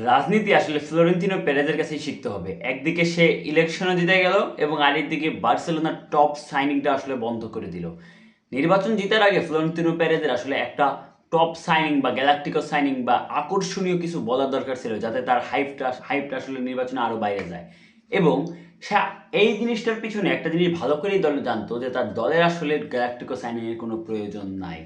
রাজনীতি আসলে ফ্লোরেন্তিনো পেরেজের কাছেই শিখতে হবে। একদিকে সে ইলেকশনে জিতে গেল এবং আরেকদিকে বার্সেলোনার টপ সাইনিংটা আসলে বন্ধ করে দিল। নির্বাচন জিতার আগে ফ্লোরেন্তিনো পেরেজের আসলে একটা টপ সাইনিং বা গ্যালাকটিকো সাইনিং বা আকর্ষণীয় কিছু বলার দরকার ছিল, যাতে তার হাইপটা আসলে নির্বাচনে আরও বাইরে যায়। এবং সে এই জিনিসটার পিছনে একটা জিনিস ভালো করেই দল জানতো, যে তার দলের আসলে গ্যালাকটিকো সাইনিংয়ের কোনো প্রয়োজন নাই।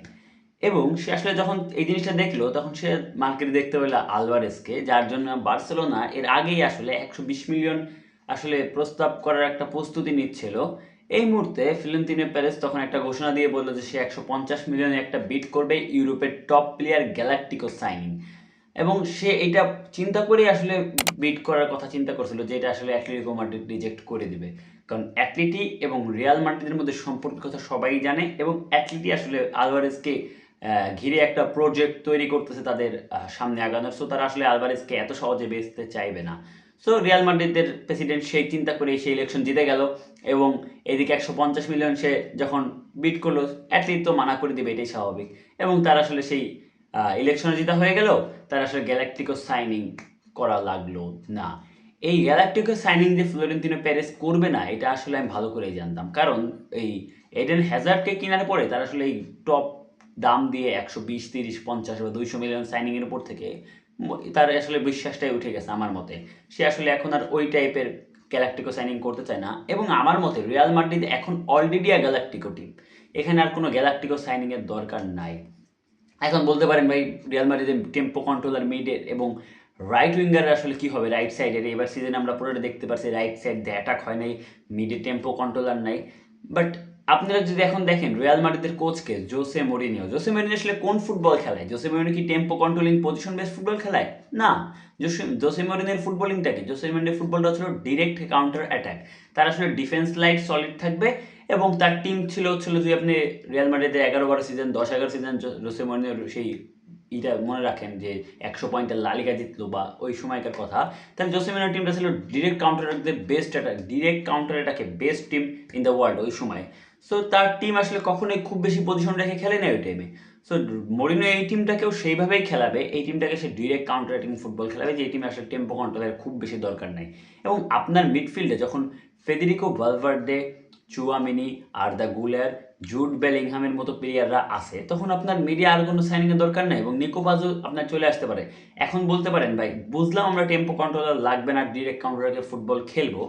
এবং সে আসলে যখন এই জিনিসটা দেখলো, তখন সে মার্কেটে দেখতে পেল আলভারেজকে, যার জন্য বার্সেলোনা এর আগেই আসলে 120 মিলিয়ন আসলে প্রস্তাব করার একটা প্রস্তুতি নিচ্ছিল। এই মুহূর্তে ফ্লোরেন্তিনো পেরেজ তখন একটা ঘোষণা দিয়ে বললো যে সে 150 মিলিয়নে একটা বিড করবে ইউরোপের টপ প্লেয়ার গ্যালাকটিকো সাইনিং। এবং সে এটা চিন্তা করে আসলে বিড করার কথা চিন্তা করছিল, যে এটা আসলে অ্যাটলেটিকো মাদ্রিদ রিজেক্ট করে দিবে। কারণ অ্যাটলেটি এবং রিয়াল মাদ্রিদের মধ্যে সম্পর্কের কথা সবাই জানে, এবং অ্যাটলেটি আসলে আলভারেজকে ঘিরে একটা প্রজেক্ট তৈরি করতেছে তাদের সামনে আগানোর। সো তারা আসলে আলভারেজকে এত সহজে বেচতে চাইবে না। সো রিয়াল মাদ্রিদের প্রেসিডেন্ট সেই চিন্তা করে সেই ইলেকশন জিতে গেল। এবং এদিকে 150 মিলিয়ন সে যখন বিড করলো, অ্যাটলিস্ট তো মানা করে দিবে, এটাই স্বাভাবিক। এবং তার আসলে সেই ইলেকশনে জিতা হয়ে গেল। তার আসলে গ্যালাকটিকো সাইনিং করা লাগলো না। এই গ্যালাকটিকো সাইনিং যে ফ্লোরেন্তিনো পেরেজ করবে না, এটা আসলে আমি ভালো করেই জানতাম। কারণ এই এডেন হ্যাজার্ডকে কেনার পরে তার আসলে এই টপ দাম দিয়ে 120, 30, 50 বা 200 মিলিয়ন সাইনিংয়ের উপর থেকে তার আসলে বিশ্বাসটাই উঠে গেছে আমার মতে। সে আসলে এখন আর ওই টাইপের গ্যালাকটিকো সাইনিং করতে চায় না। এবং আমার মতে রিয়াল মাদ্রিদ এখন অলরেডি গ্যালাকটিকো টিম, এখানে আর কোনো গ্যালাকটিকো সাইনিংয়ের দরকার নাই। এখন বলতে পারেন ভাই, রিয়াল মাদ্রিদের টেম্পো কন্ট্রোলার মিডের এবং রাইট উইঙ্গার আসলে কি হবে রাইট সাইডের। এবার সিজনে আমরা পুরোটা দেখতে পাচ্ছি রাইট সাইড দিয়ে অ্যাটাক হয় নাই, মিডে টেম্পো কন্ট্রোলার নাই। বাট আপনারা যদি এখন দেখেন রিয়াল মাদ্রিদের কোচকে, জোসে মরিনিও আসলে কোন ফুটবল খেলায়? জোসে মরিনিও কি tempo controlling position base football খেলায়? না। জোসে মরিনিওর ফুটবলিংটা কি? জোসে মরিনিওর ফুটবলটা ছিল ডিরেক্ট কাউন্টার অ্যাটাক। তার আসলে ডিফেন্স লাইন সলিড থাকবে। এবং তার টিম ছিল যদি আপনি রিয়াল মাদ্রিদের 11-12 সিজন, 10-11 সিজন জোসে মরিনিওর সেই এটা মনে রাখেন যে 100 পয়েন্টের লা লিগা জিতলো বা ওই সময়কার কথা, তাহলে জোসে মরিনিওর টিমটা ছিল ডিরেক্ট কাউন্টার অ্যাটাকের বেস্ট অ্যাটাক, ডিরেক্ট কাউন্টার অ্যাটাকে best team in the world ওই সময়। সো তার টিম আসলে কখনোই খুব বেশি পজিশন রেখে খেলে না ওই টাইমে। সো মরিনিও এই টিমটাকেও সেইভাবেই খেলাবে, এই টিমটাকে সে ডিরেক্ট কাউন্টার অ্যাটাকিং ফুটবল খেলাবে, যে এই টিমে আসলে টেম্পো কন্ট্রোলের খুব বেশি দরকার নাই। এবং আপনার মিডফিল্ডে যখন ফেদেরিকো ভালভার্দে, চুয়ামিনি, আর্দা গুলার, জুড বেলিংহামের মতো প্লেয়াররা আছে, তখন আপনার মিডিয়া আর কোনো সাইনিংয়ের দরকার নেই এবং নিকো বাজু আপনার চলে আসতে পারে। এখন বলতে পারেন ভাই, বুঝলাম আমরা টেম্পো কন্ট্রোলার লাগবে না, ডিরেক্ট কাউন্টারকে ফুটবল খেলবো,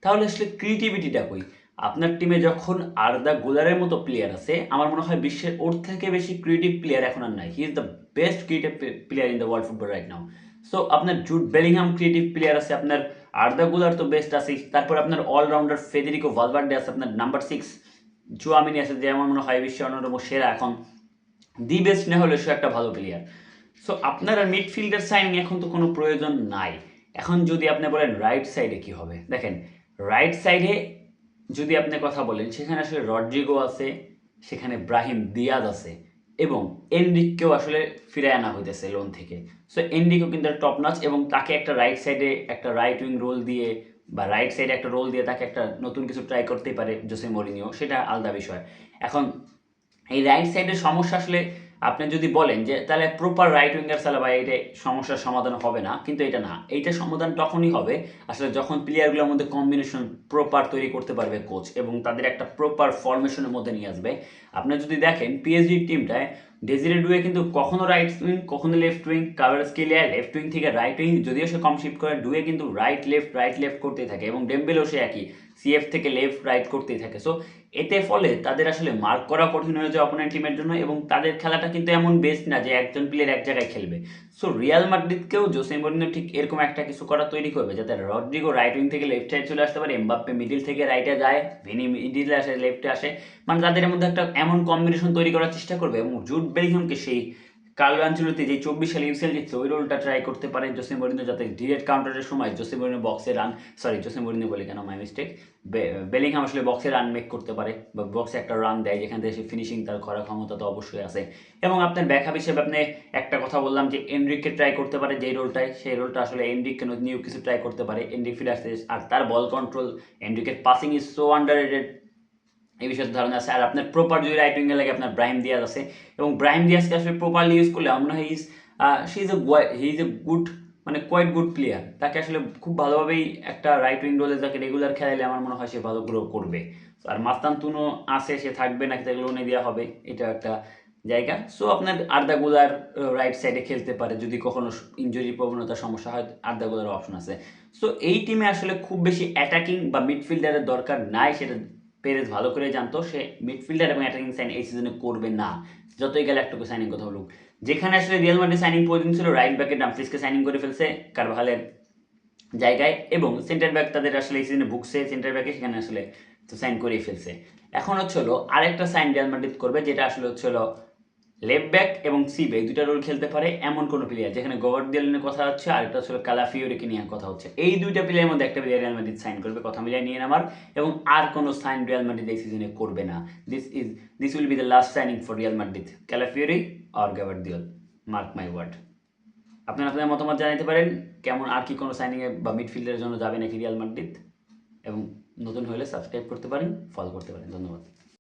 তাহলে আসলে ক্রিয়েটিভিটিটা কই? আপনার টিমে যখন আর্দা গুলারের মতো প্লেয়ার আছে, আমার মনে হয় বিশ্বের ওর থেকে বেশি ক্রিয়েটিভ প্লেয়ার এখন আর নাই। He is the best creative player in the world football right now. So আপনার জুড বেলিংহাম ক্রিয়েটিভ প্লেয়ার আছে, আপনার আর্দা গুলার তো বেস্ট আছেই, তারপর আপনার অলরাউন্ডার ফেদেরিকো ভালভার্দে আছে, আপনার নাম্বার 6 চুয়ামিনি আছে, যে আমার মনে হয় বিশ্বের অন্যতম সেরা এখন, দি বেস্ট না হলে সে একটা ভালো প্লেয়ার। সো আপনার আর মিডফিল্ডার সাইনিং এখন তো কোনো প্রয়োজন নাই। এখন যদি আপনি বলেন রাইট সাইডে কি হবে, দেখেন রাইট সাইডে যদি আপনি কথা বলেন, সেখানে আসলে রড্রিগো আছে, সেখানে ব্রাহিম দিয়াজ আছে, এবং এনরিককেও আসলে ফিরে আনা হইতেছে লোন থেকে। সো এনরিকো কিন্তু টপ নচ, এবং তাকে একটা রাইট সাইডে একটা রাইট উইং রোল দিয়ে বা রাইট সাইডে একটা রোল দিয়ে তাকে একটা নতুন কিছু ট্রাই করতেই পারে জোসে মরিনিও, সেটা আলাদা বিষয়। এখন এই রাইট সাইডের সমস্যা আসলে আপনি যদি বলেন যে তাহলে প্রপার রাইট উইঙ্গার চালা বা এটা সমস্যার সমাধান হবে না, কিন্তু এটা না, এইটা সমাধান তখনই হবে আসলে যখন প্লেয়ারগুলোর মধ্যে কম্বিনেশন প্রপার তৈরি করতে পারবে কোচ, এবং তাদের একটা প্রপার ফরমেশনের মধ্যে নিয়ে আসবে। আপনি যদি দেখেন পিএসজির টিমটায় ডেজিরে ডুয়ে কিন্তু কখনো রাইট উইং, কখনো লেফট উইং, কাভারস্কেলিয়া লেফট উইং থেকে রাইট উইং, যদিও সে কম শিফট করে, ডুয়ে কিন্তু রাইট লেফট করতেই থাকে, এবং ডেম্বেলেও সে একই সিএফ থেকে লেফট রাইট করতেই থাকে। সো এতে ফলে তাদের আসলে মার্ক করা কঠিন হয়ে যায় অপোনেন্ট টিমের জন্য, এবং তাদের খেলাটা কিন্তু এমন বেস্ট না যে একজন প্লেয়ার এক জায়গায় খেলবে। সো রিয়াল মাদ্রিদকেও জোসে মরিনিও ঠিক এরকম একটা কিছু করা তৈরি করবে, যাতে রড্রিগো রাইট উইং থেকে লেফট সাইড চলে আসতে পারে, এমবাপ্পে মিডিল থেকে রাইটে যায়, ভিনি মিডিলে আসে, লেফটে আসে, মানে তাদের মধ্যে একটা এমন কম্বিনেশন তৈরি করার চেষ্টা করবে। এবং জুড বেলিংহামকে সেই কার্লো আনচেলত্তি যে 24 সালে ইউসিএল জিতছে ওই রোলটা ট্রাই করতে পারে জোসে মরিনিও, যাতে ডিরেক্ট কাউন্টারের সময় জোসে মরিনিও বক্সে রান, সরি জোসে মরিনিও বলে কেন, মাই মিস্টেক, বেলিংহাম আসলে বক্সে রান মেক করতে পারে বা বক্সে একটা রান দেয়, যেখান থেকে সে ফিনিশিং তার করার ক্ষমতা তো অবশ্যই আছে। এবং আপনার ব্যাকআপ হিসেবে আপনি একটা কথা বললাম যে এনরিককে ট্রাই করতে পারে যেই রোলটায়, সেই রোলটা আসলে এনরিককে নিউ কিছু ট্রাই করতে পারে। এনরিক ফিরে আসতে, আর তার বল কন্ট্রোল, এনরিকের পাসিং ইজ সো আন্ডাররেটেড, এই বিষয়ে ধারণা আছে। আর আপনার প্রপার যদি রাইট উইঙ্গে লাগে, আপনার ব্রাহিম দিয়াজ আছে, এবং ব্রাহিম দিয়াজকে আসলে প্রপারলি ইউজ করলে আমার মনে হয় হি ইজ এ গুড মানে কোয়াইট গুড প্লেয়ার, তাকে আসলে খুব ভালোভাবেই একটা রাইট উইং রোলে তাকে রেগুলার খেলাইলে আমার মনে হয় সে ভালো গ্রো করবে। আর মাস্তান তুনো আছে, সে থাকবে নাকি তাকে লোনে দেওয়া হবে, এটা একটা জায়গা। সো আপনার আর্দা গুলার রাইট সাইডে খেলতে পারে, যদি কখনো ইনজুরি প্রবণতার সমস্যা হয় আর্দা গুলার অপশন আছে। সো এই টিমে আসলে খুব বেশি অ্যাটাকিং বা মিডফিল্ডারের দরকার নাই, সেটা পেরেজ ভালো করে জানতো। সে মিডফিল্ডার এবং অ্যাটাকিং সাইন এই সিজনে করবে না, যতই গ্যালাক্টিকো সাইনিং কথা বলুক। যেখানে আসলে রিয়াল মাদ্রিদ সাইনিং প্রয়োজন ছিল, রাইট ব্যাকে ডামফ্রিজকে সাইনিং করে ফেলছে কারভালের জায়গায়, এবং সেন্টার ব্যাক তাদের আসলে এই সিজনে ভুগছে সেন্টার ব্যাকে, সেখানে আসলে তো সাইন করেই ফেলছে। এখন হচ্ছে হলো আরেকটা সাইন রিয়াল মাদ্রিদ করবে, যেটা আসলে হচ্ছে হলো লেফট ব্যাক এবং সি ব্যাক দুইটা রোল খেলতে পারে এমন কোনো প্লেয়ার, যেখানে গভার্দিওলের কথা হচ্ছে আর একটা হচ্ছে কালাফিওরিকে নিয়ে কথা হচ্ছে। এই দুইটা প্লেয়ারের মধ্যে একটা প্লেয়ার রিয়াল মাদ্রিদ সাইন করবে, কথা মিলিয়ে নিয়ে আমার, এবং আর কোনো সাইন রিয়াল মাদ্রিদ এই সিজনে করবে না। This will be the last signing for Real Madrid, Calafiori or Gvardiol, mark my word. আপনারা আপনাদের মতামত জানাতে পারেন, কেমন আর কি কোনো সাইনিংয়ে বা মিডফিল্ডের জন্য যাবে নাকি রিয়াল মাদ্রিদ, এবং নতুন হলে সাবস্ক্রাইব করতে পারেন, ফলো করতে পারেন। ধন্যবাদ।